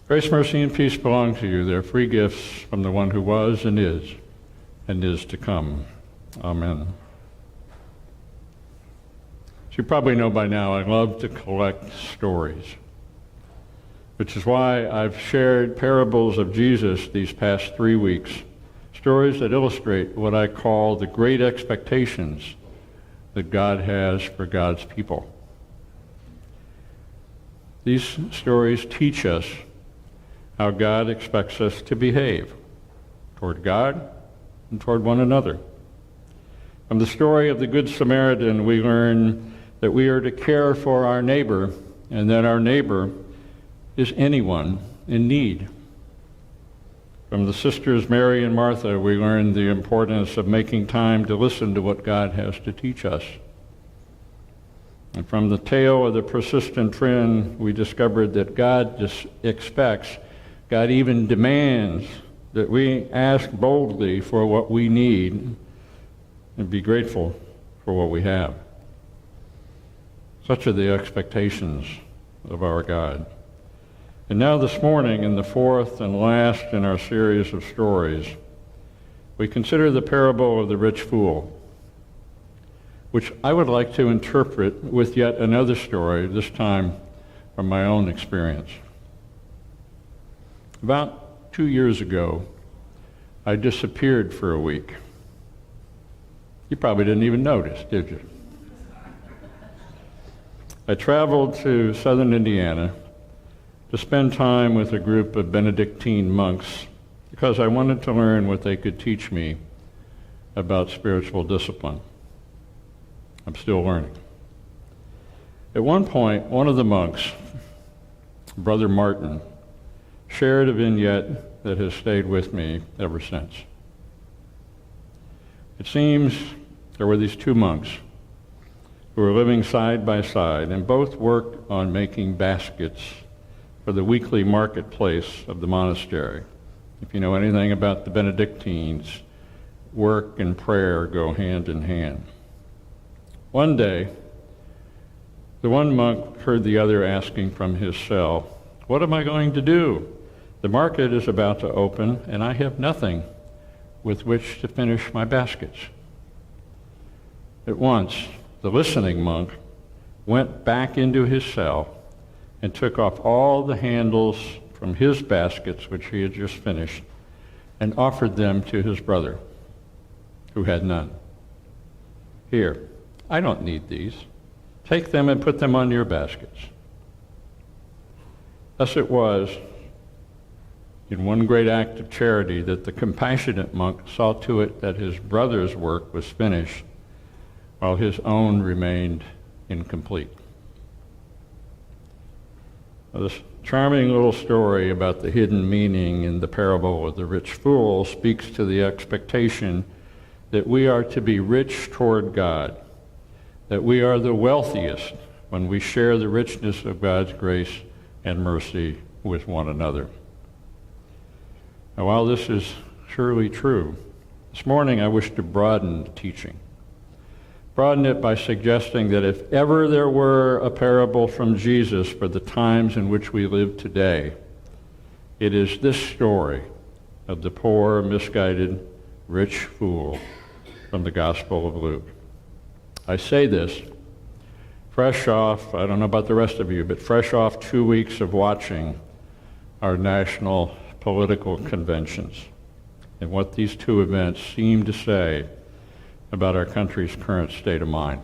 Grace, mercy, and peace belong to you. They're free gifts from the one who was and is to come. Amen. As you probably know by now, I love to collect stories, which is why I've shared parables of Jesus these past 3 weeks, stories that illustrate what I call the great expectations that God has for God's people. These stories teach us how God expects us to behave toward God and toward one another. From the story of the Good Samaritan, we learn that we are to care for our neighbor, and that our neighbor is anyone in need. From the sisters Mary and Martha, we learn the importance of making time to listen to what God has to teach us. And from the tale of the persistent friend, we discovered that God expects, God even demands, that we ask boldly for what we need and be grateful for what we have. Such are the expectations of our God. And now this morning, in the fourth and last in our series of stories, we consider the parable of the rich fool, which I would like to interpret with yet another story, this time from my own experience. About 2 years ago, I disappeared for a week. You probably didn't even notice, did you? I traveled to southern Indiana to spend time with a group of Benedictine monks because I wanted to learn what they could teach me about spiritual discipline. I'm still learning. At one point, one of the monks, Brother Martin, shared a vignette that has stayed with me ever since. It seems there were these two monks who were living side by side, and both worked on making baskets for the weekly marketplace of the monastery. If you know anything about the Benedictines, work and prayer go hand in hand. One day, the one monk heard the other asking from his cell, "What am I going to do? The market is about to open, and I have nothing with which to finish my baskets." At once, the listening monk went back into his cell and took off all the handles from his baskets, which he had just finished, and offered them to his brother, who had none. "Here, I don't need these. Take them and put them on your baskets." Thus it was, in one great act of charity, that the compassionate monk saw to it that his brother's work was finished, while his own remained incomplete. Now, this charming little story about the hidden meaning in the parable of the rich fool speaks to the expectation that we are to be rich toward God, that we are the wealthiest when we share the richness of God's grace and mercy with one another. Now, while this is surely true, this morning I wish to broaden the teaching. Broaden it by suggesting that if ever there were a parable from Jesus for the times in which we live today, it is this story of the poor, misguided, rich fool from the Gospel of Luke. I say this fresh off, I don't know about the rest of you, but fresh off 2 weeks of watching our national political conventions and what these two events seem to say about our country's current state of mind.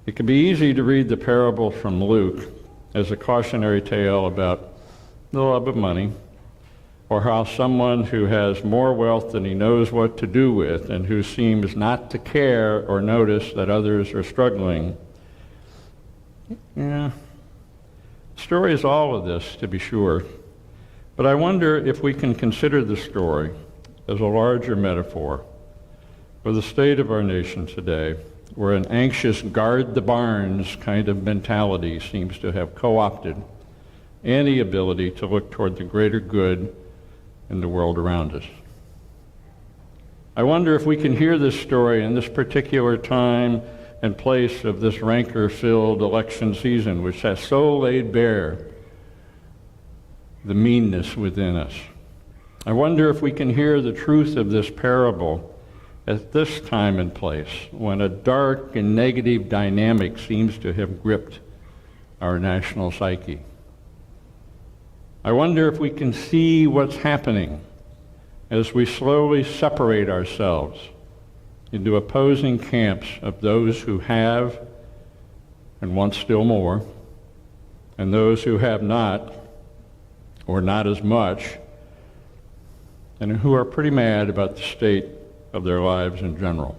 It can be easy to read the parable from Luke as a cautionary tale about the love of money, or how someone who has more wealth than he knows what to do with and who seems not to care or notice that others are struggling. Yeah, the story is all of this, to be sure, but I wonder if we can consider the story as a larger metaphor for the state of our nation today, where an anxious guard the barns kind of mentality seems to have co-opted any ability to look toward the greater good in the world around us. I wonder if we can hear this story in this particular time and place of this rancor-filled election season, which has so laid bare the meanness within us. I wonder if we can hear the truth of this parable at this time and place, when a dark and negative dynamic seems to have gripped our national psyche. I wonder if we can see what's happening as we slowly separate ourselves into opposing camps of those who have and want still more, and those who have not, or not as much, and who are pretty mad about the state of their lives in general.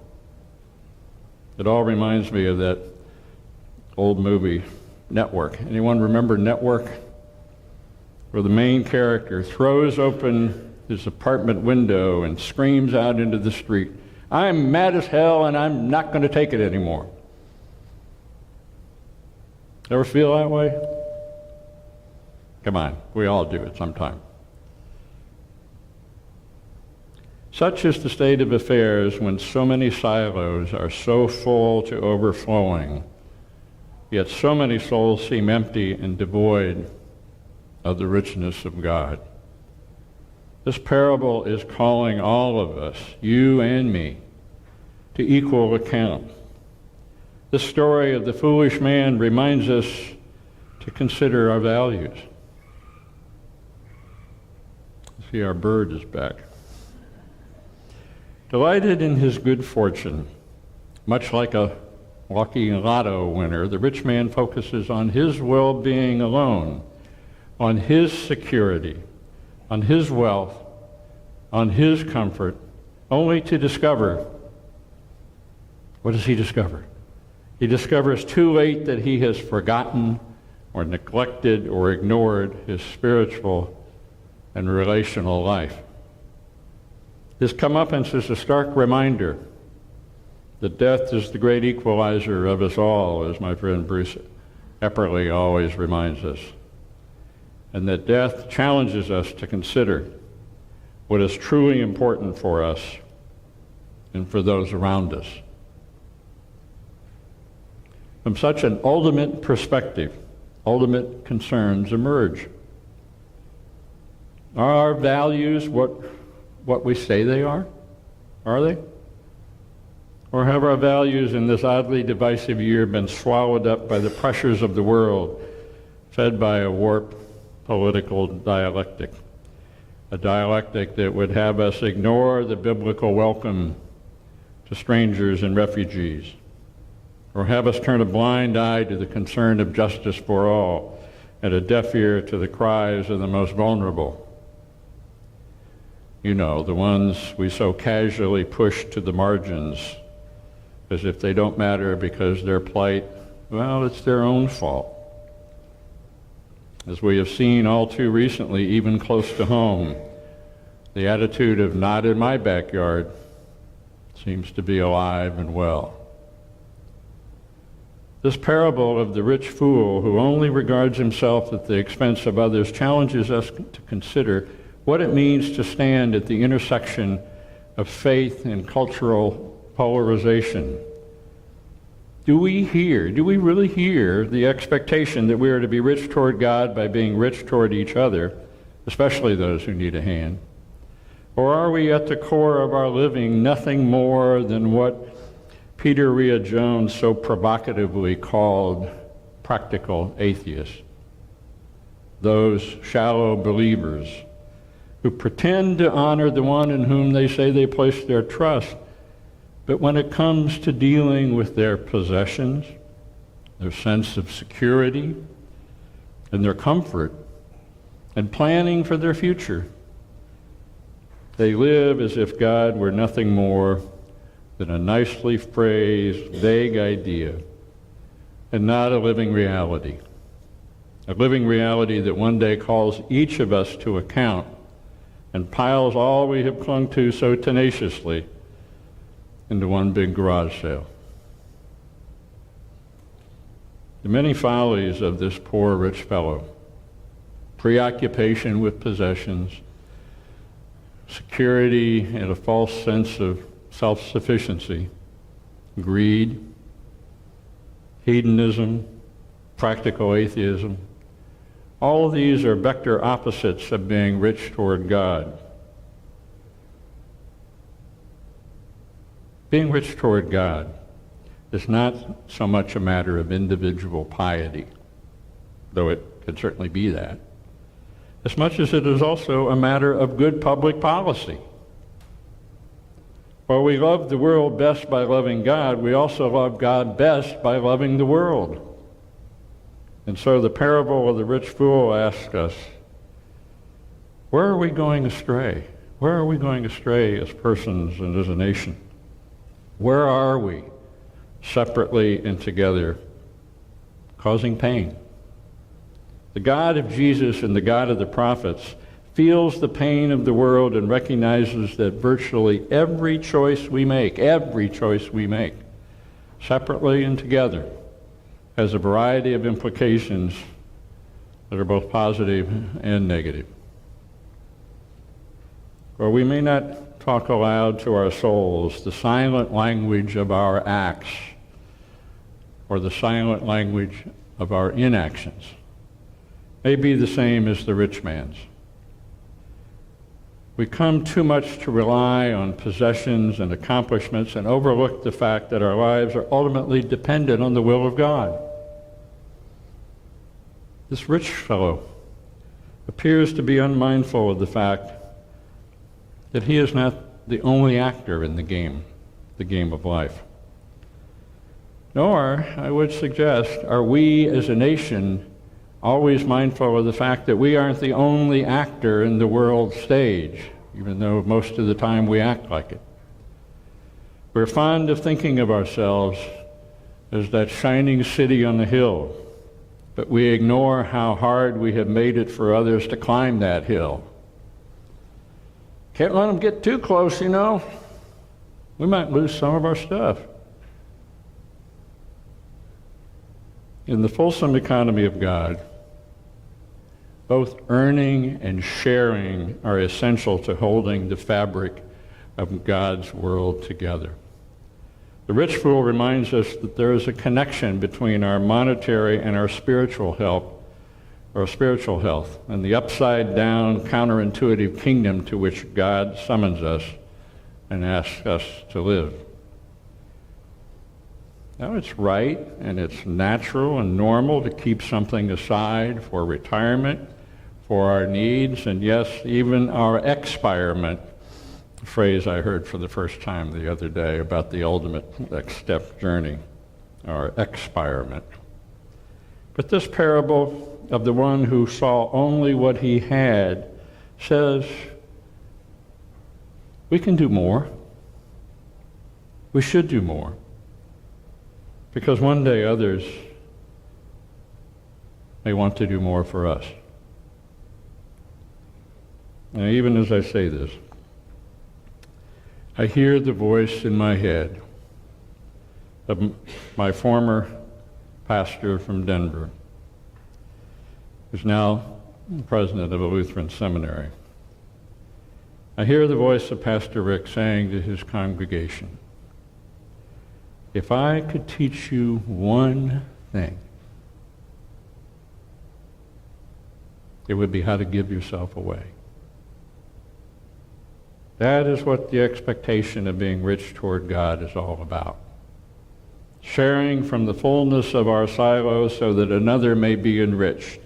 It all reminds me of that old movie, Network. Anyone remember Network? Where the main character throws open his apartment window and screams out into the street, "I'm mad as hell and I'm not going to take it anymore." Ever feel that way? Come on, we all do it sometime. Such is the state of affairs when so many silos are so full to overflowing, yet so many souls seem empty and devoid of the richness of God. This parable is calling all of us, you and me, to equal account. This story of the foolish man reminds us to consider our values. See, our bird is back. Delighted in his good fortune, much like a lucky lotto winner, the rich man focuses on his well-being alone, on his security, on his wealth, on his comfort, only to discover, what does he discover? He discovers too late that he has forgotten or neglected or ignored his spiritual and relational life. His comeuppance is a stark reminder that death is the great equalizer of us all, as my friend Bruce Epperly always reminds us, and that death challenges us to consider what is truly important for us and for those around us. From such an ultimate perspective, ultimate concerns emerge. Are our values what we say they are? Are they? Or have our values in this oddly divisive year been swallowed up by the pressures of the world, fed by a warped political dialectic? A dialectic that would have us ignore the biblical welcome to strangers and refugees, or have us turn a blind eye to the concern of justice for all, and a deaf ear to the cries of the most vulnerable. You know, the ones we so casually push to the margins, as if they don't matter because their plight, well, it's their own fault. As we have seen all too recently, even close to home, the attitude of "not in my backyard" seems to be alive and well. This parable of the rich fool who only regards himself at the expense of others challenges us to consider what it means to stand at the intersection of faith and cultural polarization. Do we really hear the expectation that we are to be rich toward God by being rich toward each other, especially those who need a hand? Or are we at the core of our living nothing more than what Peter Rhea Jones so provocatively called practical atheists? Those shallow believers who pretend to honor the one in whom they say they place their trust, but when it comes to dealing with their possessions, their sense of security, and their comfort, and planning for their future, they live as if God were nothing more than a nicely phrased, vague idea, and not a living reality. A living reality that one day calls each of us to account and piles all we have clung to so tenaciously into one big garage sale. The many follies of this poor rich fellow: preoccupation with possessions, security and a false sense of self-sufficiency, greed, hedonism, practical atheism, All of these are vector opposites of being rich toward God. Being rich toward God is not so much a matter of individual piety, though it could certainly be that, as much as it is also a matter of good public policy. While we love the world best by loving God, we also love God best by loving the world. And so the parable of the rich fool asks us, where are we going astray? Where are we going astray as persons and as a nation? Where are we, separately and together, causing pain? The God of Jesus and the God of the prophets feels the pain of the world and recognizes that virtually every choice we make, separately and together, has a variety of implications that are both positive and negative. Or we may not talk aloud to our souls the silent language of our acts or the silent language of our inactions may be the same as the rich man's. We come too much to rely on possessions and accomplishments and overlook the fact that our lives are ultimately dependent on the will of God. This rich fellow appears to be unmindful of the fact that he is not the only actor in the game of life. Nor, I would suggest, are we as a nation always mindful of the fact that we aren't the only actor in the world stage, even though most of the time we act like it. We're fond of thinking of ourselves as that shining city on the hill, but we ignore how hard we have made it for others to climb that hill. Can't let them get too close, you know. We might lose some of our stuff. In the fulsome economy of God, both earning and sharing are essential to holding the fabric of God's world together. The rich fool reminds us that there is a connection between our monetary and our spiritual health, and the upside-down, counterintuitive kingdom to which God summons us and asks us to live. Now, it's right and it's natural and normal to keep something aside for retirement, for our needs, and yes, even our expirement, a phrase I heard for the first time the other day about the ultimate next step journey, our expirement. But this parable of the one who saw only what he had says we can do more. We should do more. Because one day others may want to do more for us. Now, even as I say this, I hear the voice in my head of my former pastor from Denver, who's now president of a Lutheran seminary. I hear the voice of Pastor Rick saying to his congregation, if I could teach you one thing, it would be how to give yourself away. That is what the expectation of being rich toward God is all about. Sharing from the fullness of our silos so that another may be enriched,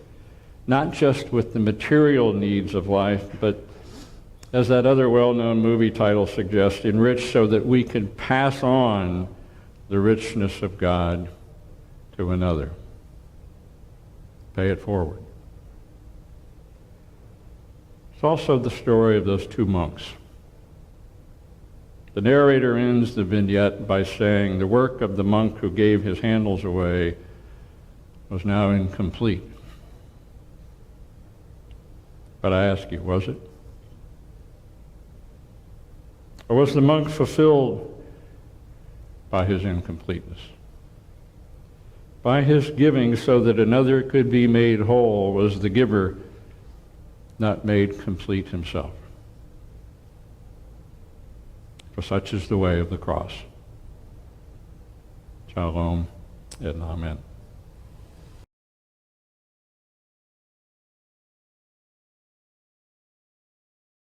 not just with the material needs of life, but as that other well-known movie title suggests, enriched so that we can pass on the richness of God to another. Pay it forward. It's also the story of those two monks. The narrator ends the vignette by saying the work of the monk who gave his handles away was now incomplete. But I ask you, was it? Or was the monk fulfilled by his incompleteness? By his giving so that another could be made whole, was the giver not made complete himself? For such is the way of the cross. Shalom and amen.